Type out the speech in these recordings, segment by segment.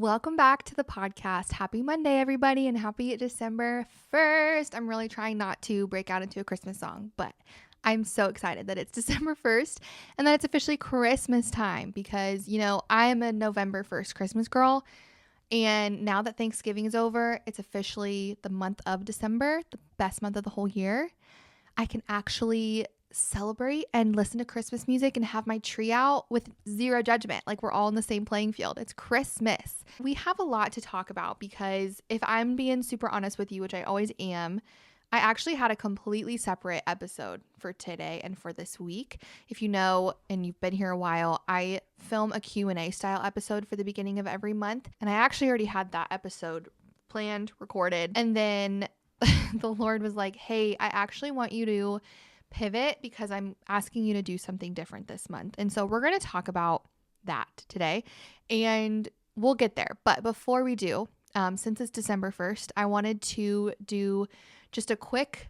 Welcome back to the podcast. Happy Monday, everybody, and happy December 1st. I'm really trying not to break out into a Christmas song, but I'm so excited that it's December 1st and that it's officially Christmas time because, I am a November 1st Christmas girl. And now that Thanksgiving is over, it's officially the month of December, the best month of the whole year. I can actually celebrate and listen to Christmas music and have my tree out with zero judgment. Like we're all in the same playing field. It's Christmas. We have a lot to talk about because if I'm being super honest with you, which I always am, I actually had a completely separate episode for today and for this week. If you know, and you've been here a while, I film a Q&A style episode for the beginning of every month. And I actually already had that episode planned, recorded. And then the Lord was like, hey, I actually want you to pivot because I'm asking you to do something different this month. And so we're going to talk about that today and we'll get there. But before we do, since it's December 1st, I wanted to do just a quick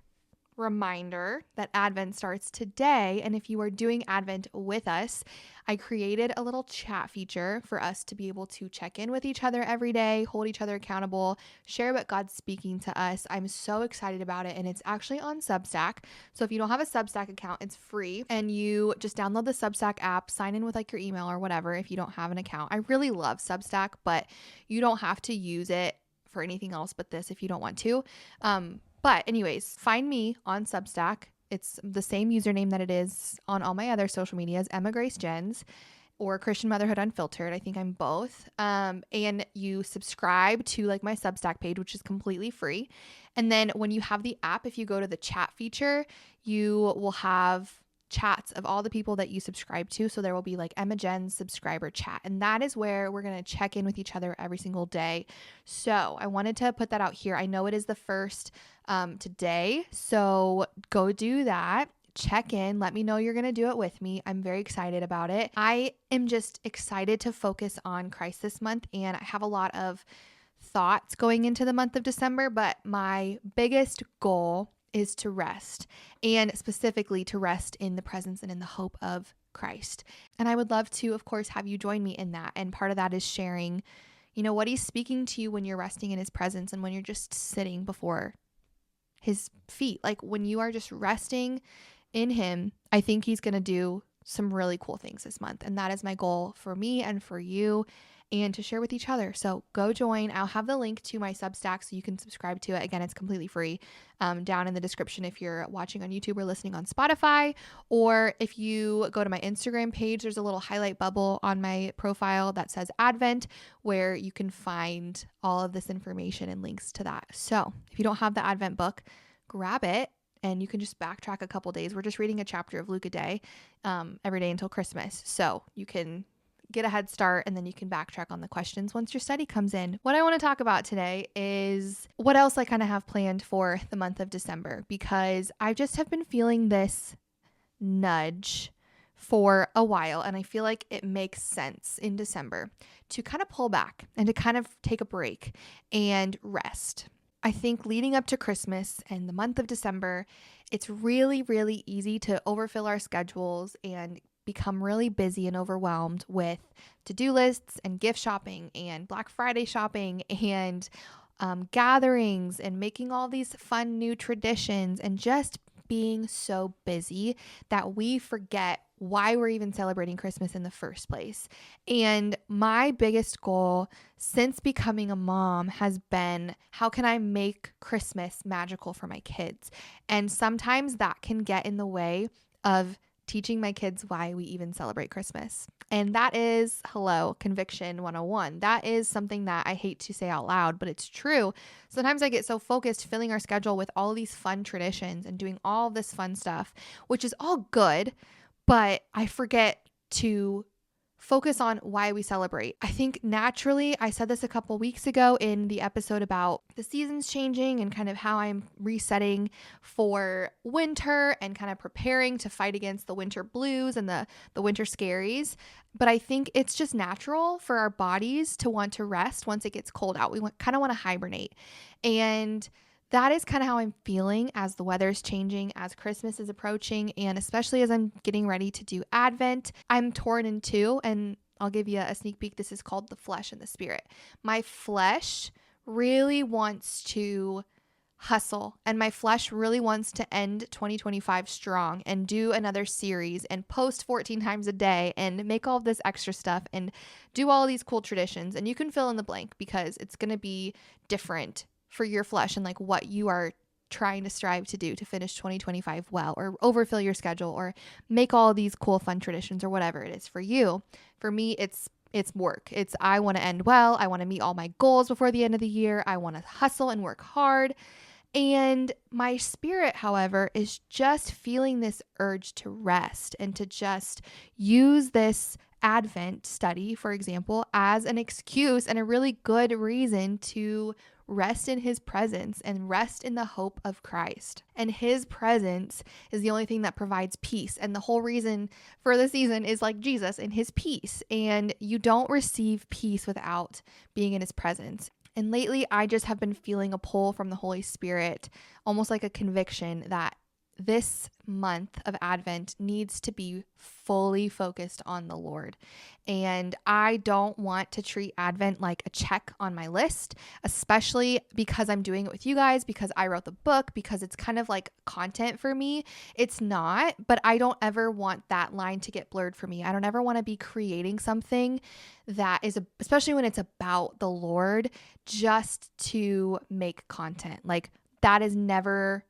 reminder that Advent starts today. And if you are doing Advent with us, I created a little chat feature for us to be able to check in with each other every day, hold each other accountable, share what God's speaking to us. I'm so excited about it. And it's actually on Substack. So if you don't have a Substack account, it's free. And you just download the Substack app, sign in with like your email or whatever if you don't have an account. I really love Substack, but you don't have to use it for anything else but this if you don't want to. But anyways, find me on Substack. It's the same username that it is on all my other social medias, Emma Grace Jens or Christian Motherhood Unfiltered. I think I'm both. And you subscribe to like my Substack page, which is completely free. And then when you have the app, if you go to the chat feature, you will have chats of all the people that you subscribe to. So there will be like Emma Jen's subscriber chat. And that is where we're going to check in with each other every single day. So I wanted to put that out here. I know it is the first today. So go do that. Check in. Let me know you're going to do it with me. I'm very excited about it. I am just excited to focus on Christ this month. And I have a lot of thoughts going into the month of December, but my biggest goal is to rest, and specifically to rest in the presence and in the hope of Christ. And I would love to, of course, have you join me in that. And part of that is sharing, what he's speaking to you when you're resting in his presence and when you're just sitting before his feet. Like when you are just resting in him, I think he's going to do some really cool things this month. And that is my goal for me and for you and to share with each other. So go join. I'll have the link to my Substack so you can subscribe to it. Again, it's completely free down in the description if you're watching on YouTube or listening on Spotify. Or if you go to my Instagram page, there's a little highlight bubble on my profile that says Advent where you can find all of this information and links to that. So if you don't have the Advent book, grab it. And you can just backtrack a couple days. We're just reading a chapter of Luke a day every day until Christmas. So you can get a head start and then you can backtrack on the questions once your study comes in. What I want to talk about today is what else I kind of have planned for the month of December, because I just have been feeling this nudge for a while. And I feel like it makes sense in December to kind of pull back and to kind of take a break and rest. I think leading up to Christmas and the month of December, it's really, really easy to overfill our schedules and become really busy and overwhelmed with to-do lists and gift shopping and Black Friday shopping and gatherings and making all these fun new traditions and just being so busy that we forget why we're even celebrating Christmas in the first place. And my biggest goal since becoming a mom has been, how can I make Christmas magical for my kids? And sometimes that can get in the way of teaching my kids why we even celebrate Christmas. And that is, Conviction 101. That is something that I hate to say out loud, but it's true. Sometimes I get so focused filling our schedule with all these fun traditions and doing all this fun stuff, which is all good, but I forget to focus on why we celebrate. I think naturally, I said this a couple weeks ago in the episode about the seasons changing and kind of how I'm resetting for winter and kind of preparing to fight against the winter blues and the winter scaries. But I think it's just natural for our bodies to want to rest once it gets cold out. We kind of want to hibernate. And that is kind of how I'm feeling as the weather's changing, as Christmas is approaching, and especially as I'm getting ready to do Advent. I'm torn in two, and I'll give you a sneak peek. This is called the flesh and the spirit. My flesh really wants to hustle, and my flesh really wants to end 2025 strong and do another series and post 14 times a day and make all of this extra stuff and do all these cool traditions. And you can fill in the blank because it's going to be different for your flesh and like what you are trying to strive to do to finish 2025 well, or overfill your schedule, or make all these cool fun traditions, or whatever it is for you. For me, it's work. I want to end well. I want to meet all my goals before the end of the year. I want to hustle and work hard. And my spirit, however, is just feeling this urge to rest and to just use this Advent study, for example, as an excuse and a really good reason to rest in his presence and rest in the hope of Christ. And his presence is the only thing that provides peace. And the whole reason for the season is like Jesus and his peace. And you don't receive peace without being in his presence. And lately, I just have been feeling a pull from the Holy Spirit, almost like a conviction that this month of Advent needs to be fully focused on the Lord. And I don't want to treat Advent like a check on my list, especially because I'm doing it with you guys, because I wrote the book, because it's kind of like content for me. It's not, but I don't ever want that line to get blurred for me. I don't ever want to be creating something that is, especially when it's about the Lord, just to make content. Like, that is never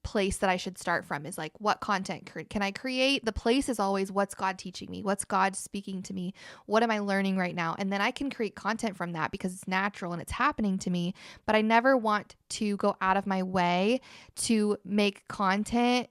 place that I should start from, is like, what content can I create? The place is always, what's God teaching me? What's God speaking to me? What am I learning right now? And then I can create content from that because it's natural and it's happening to me. But I never want to go out of my way to make content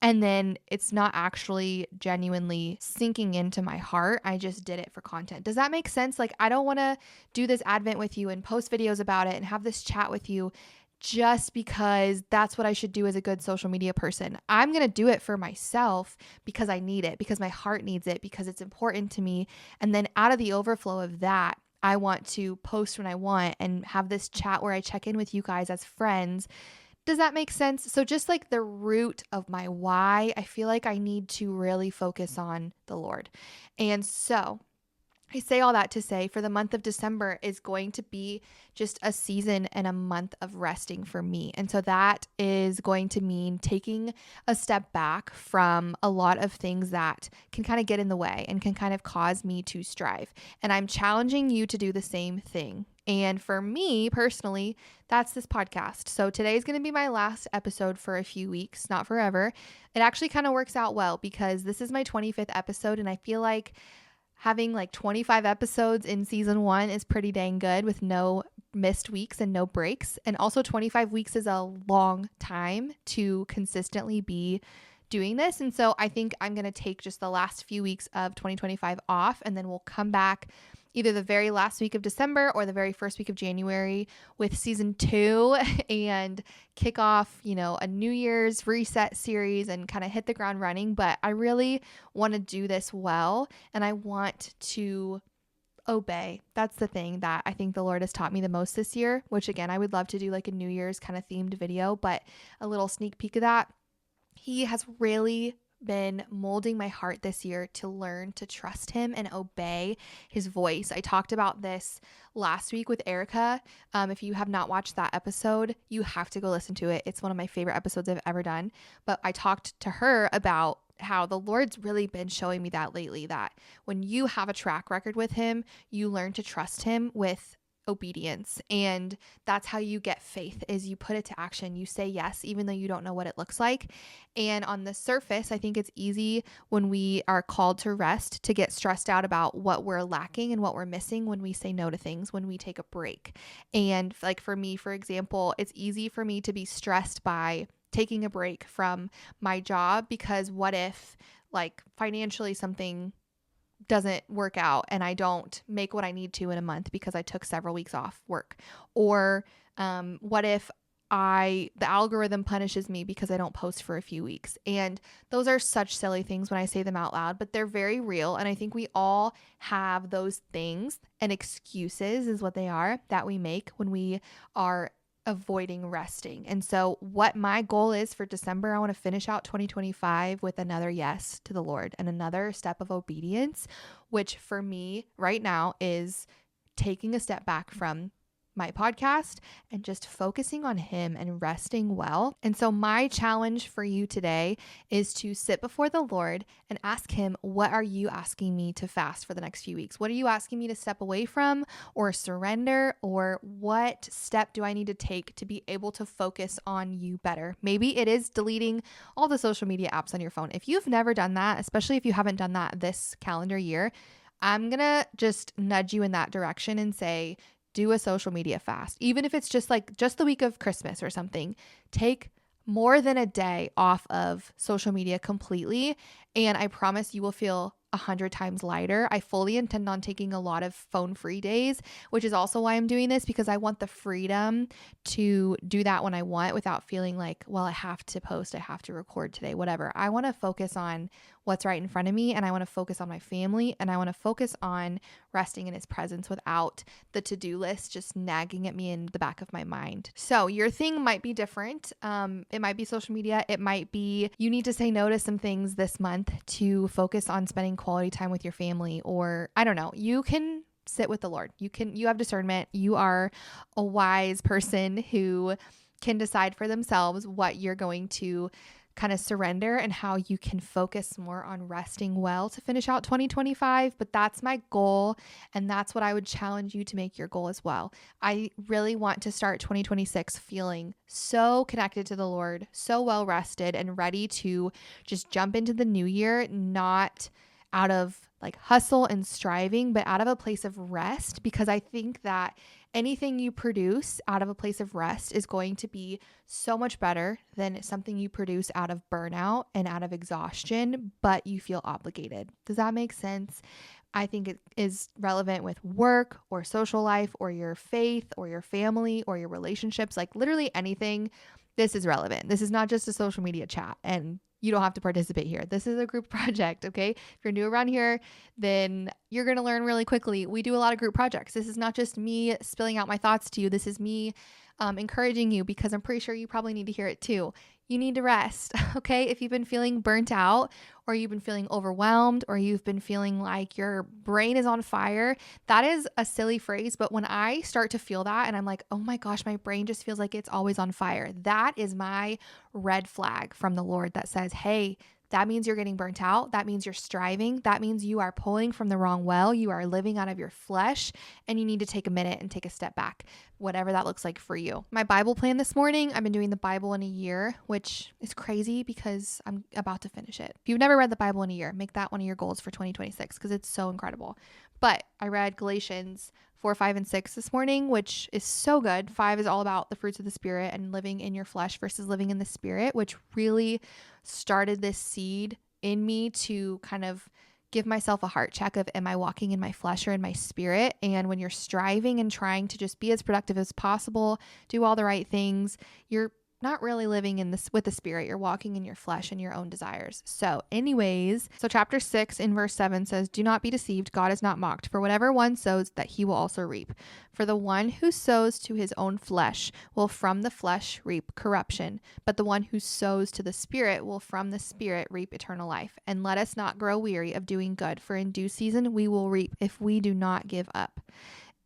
and then it's not actually genuinely sinking into my heart. I just did it for content. Does that make sense? Like, I don't want to do this Advent with you and post videos about it and have this chat with you just because that's what I should do as a good social media person. I'm going to do it for myself because I need it, because my heart needs it, because it's important to me. And then out of the overflow of that, I want to post when I want and have this chat where I check in with you guys as friends. Does that make sense? So just like the root of my why, I feel like I need to really focus on the Lord. And so I say all that to say, for the month of December is going to be just a season and a month of resting for me. And so that is going to mean taking a step back from a lot of things that can kind of get in the way and can kind of cause me to strive. And I'm challenging you to do the same thing. And for me personally, that's this podcast. So today is going to be my last episode for a few weeks, not forever. It actually kind of works out well because this is my 25th episode, and I feel like having like 25 episodes in season 1 is pretty dang good with no missed weeks and no breaks. And also 25 weeks is a long time to consistently be doing this. And so I think I'm going to take just the last few weeks of 2025 off, and then we'll come back either the very last week of December or the very first week of January with season 2 and kick off, a New Year's reset series and kind of hit the ground running. But I really want to do this well, and I want to obey. That's the thing that I think the Lord has taught me the most this year, which again, I would love to do like a New Year's kind of themed video, but a little sneak peek of that. He has really been molding my heart this year to learn to trust him and obey his voice. I talked about this last week with Erica. If you have not watched that episode, you have to go listen to it. It's one of my favorite episodes I've ever done. But I talked to her about how the Lord's really been showing me that lately, that when you have a track record with him, you learn to trust him with obedience. And that's how you get faith, is you put it to action. You say yes, even though you don't know what it looks like. And on the surface, I think it's easy when we are called to rest to get stressed out about what we're lacking and what we're missing when we say no to things, when we take a break. And like for me, for example, it's easy for me to be stressed by taking a break from my job, because what if like financially something doesn't work out and I don't make what I need to in a month because I took several weeks off work? Or what if the algorithm punishes me because I don't post for a few weeks? And those are such silly things when I say them out loud, but they're very real. And I think we all have those things, and excuses is what they are, that we make when we are avoiding resting. And so what my goal is for December, I want to finish out 2025 with another yes to the Lord and another step of obedience which for me right now is taking a step back from my podcast and just focusing on him and resting well. And so my challenge for you today is to sit before the Lord and ask him, what are you asking me to fast for the next few weeks? What are you asking me to step away from or surrender? Or what step do I need to take to be able to focus on you better? Maybe it is deleting all the social media apps on your phone. If you've never done that, especially if you haven't done that this calendar year, I'm going to just nudge you in that direction and say, do a social media fast. Even if it's just the week of Christmas or something, take more than a day off of social media completely. And I promise you will feel 100 times lighter. I fully intend on taking a lot of phone-free days, which is also why I'm doing this, because I want the freedom to do that when I want without feeling like, well, I have to post, I have to record today, whatever. I want to focus on what's right in front of me, and I want to focus on my family, and I want to focus on resting in his presence without the to-do list just nagging at me in the back of my mind. So your thing might be different. It might be social media. It might be you need to say no to some things this month to focus on spending quality time with your family, or I don't know. You can sit with the Lord. You have discernment. You are a wise person who can decide for themselves what you're going to kind of surrender and how you can focus more on resting well to finish out 2025. But that's my goal. And that's what I would challenge you to make your goal as well. I really want to start 2026 feeling so connected to the Lord, so well rested and ready to just jump into the new year, not out of like hustle and striving, but out of a place of rest, because I think that anything you produce out of a place of rest is going to be so much better than something you produce out of burnout and out of exhaustion, but you feel obligated. Does that make sense? I think it is relevant with work or social life or your faith or your family or your relationships, like literally anything. This is relevant. This is not just a social media chat, and you don't have to participate here. This is a group project, okay? If you're new around here, then you're going to learn really quickly. We do a lot of group projects. This is not just me spilling out my thoughts to you. This is me encouraging you, because I'm pretty sure you probably need to hear it too. You need to rest, okay? If you've been feeling burnt out, or you've been feeling overwhelmed, or you've been feeling like your brain is on fire, that is a silly phrase. But when I start to feel that and I'm like, oh my gosh, my brain just feels like it's always on fire, that is my red flag from the Lord that says, hey, that means you're getting burnt out. That means you're striving. That means you are pulling from the wrong well. You are living out of your flesh, and you need to take a minute and take a step back, whatever that looks like for you. My Bible plan this morning, I've been doing the Bible in a year, which is crazy because I'm about to finish it. If you've never read the Bible in a year, make that one of your goals for 2026 because it's so incredible. But I read Galatians 4, 5, and 6 this morning, which is so good. 5 is all about the fruits of the Spirit and living in your flesh versus living in the Spirit, which really started this seed in me to kind of give myself a heart check of, am I walking in my flesh or in my spirit? And when you're striving and trying to just be as productive as possible, do all the right things, you're not really living in this with the Spirit. You're walking in your flesh and your own desires. So chapter 6 in verse 7 says, do not be deceived. God is not mocked. For whatever one sows, that he will also reap. For the one who sows to his own flesh will from the flesh reap corruption. But the one who sows to the Spirit will from the Spirit reap eternal life. And let us not grow weary of doing good, for in due season we will reap if we do not give up.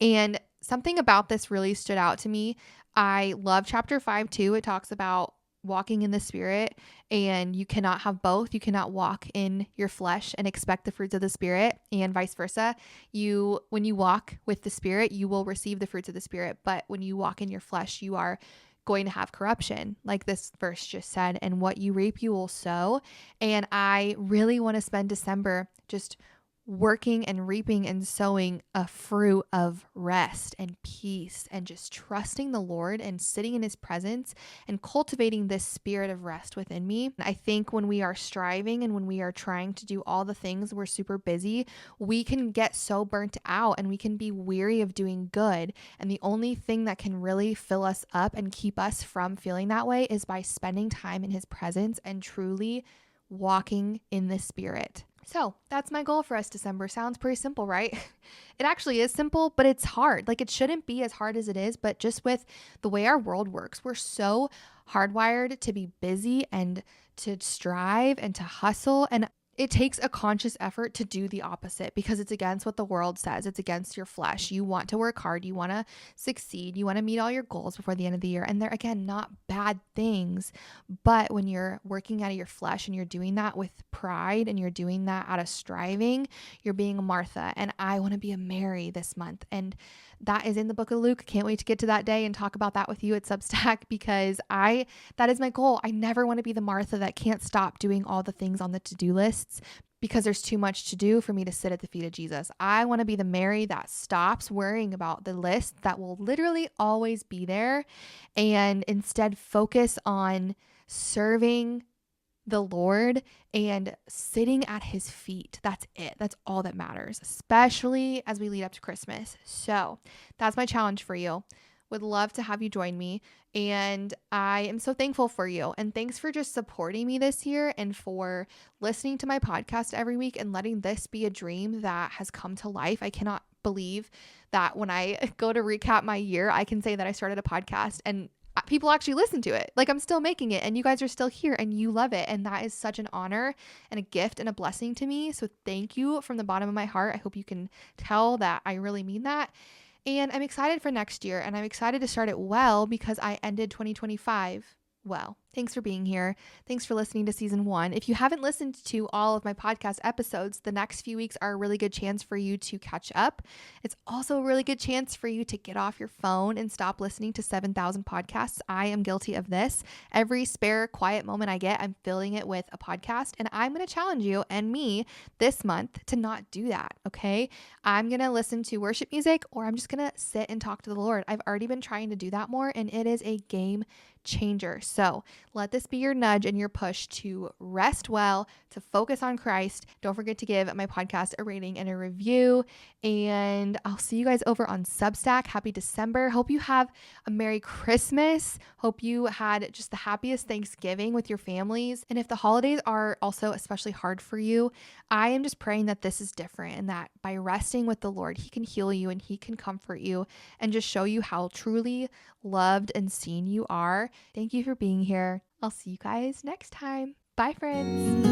And something about this really stood out to me. I love chapter 5 too. It talks about walking in the Spirit, and you cannot have both. You cannot walk in your flesh and expect the fruits of the Spirit, and vice versa. When you walk with the Spirit, you will receive the fruits of the Spirit. But when you walk in your flesh, you are going to have corruption, like this verse just said, and what you reap, you will sow. And I really want to spend December just working and reaping and sowing a fruit of rest and peace and just trusting the Lord and sitting in his presence and cultivating this spirit of rest within me. I think when we are striving and when we are trying to do all the things, we're super busy, we can get so burnt out and we can be weary of doing good. And the only thing that can really fill us up and keep us from feeling that way is by spending time in his presence and truly walking in the Spirit. So that's my goal for us, December. Sounds pretty simple, right? It actually is simple, but it's hard. Like, it shouldn't be as hard as it is, but just with the way our world works, we're so hardwired to be busy and to strive and to hustle. And it takes a conscious effort to do the opposite because it's against what the world says. It's against your flesh. You want to work hard. You want to succeed. You want to meet all your goals before the end of the year. And they're, again, not bad things. But when you're working out of your flesh and you're doing that with pride and you're doing that out of striving, you're being a Martha. And I want to be a Mary this month. And that is in the book of Luke. Can't wait to get to that day and talk about that with you at Substack because that is my goal. I never want to be the Martha that can't stop doing all the things on the to-do lists because there's too much to do for me to sit at the feet of Jesus. I want to be the Mary that stops worrying about the list that will literally always be there and instead focus on serving the Lord and sitting at his feet. That's it. That's all that matters, especially as we lead up to Christmas. So that's my challenge for you. Would love to have you join me. And I am so thankful for you. And thanks for just supporting me this year and for listening to my podcast every week and letting this be a dream that has come to life. I cannot believe that when I go to recap my year, I can say that I started a podcast and people actually listen to it. Like I'm still making it and you guys are still here and you love it. And that is such an honor and a gift and a blessing to me. So thank you from the bottom of my heart. I hope you can tell that I really mean that. And I'm excited for next year and I'm excited to start it well because I ended 2025 well. Thanks for being here. Thanks for listening to season 1. If you haven't listened to all of my podcast episodes, the next few weeks are a really good chance for you to catch up. It's also a really good chance for you to get off your phone and stop listening to 7,000 podcasts. I am guilty of this. Every spare quiet moment I get, I'm filling it with a podcast, and I'm going to challenge you and me this month to not do that, okay? I'm going to listen to worship music or I'm just going to sit and talk to the Lord. I've already been trying to do that more, and it is a game changer. So let this be your nudge and your push to rest well, to focus on Christ. Don't forget to give my podcast a rating and a review. And I'll see you guys over on Substack. Happy December. Hope you have a Merry Christmas. Hope you had just the happiest Thanksgiving with your families. And if the holidays are also especially hard for you, I am just praying that this is different and that by resting with the Lord, he can heal you and he can comfort you and just show you how truly loved and seen you are. Thank you for being here. I'll see you guys next time. Bye, friends.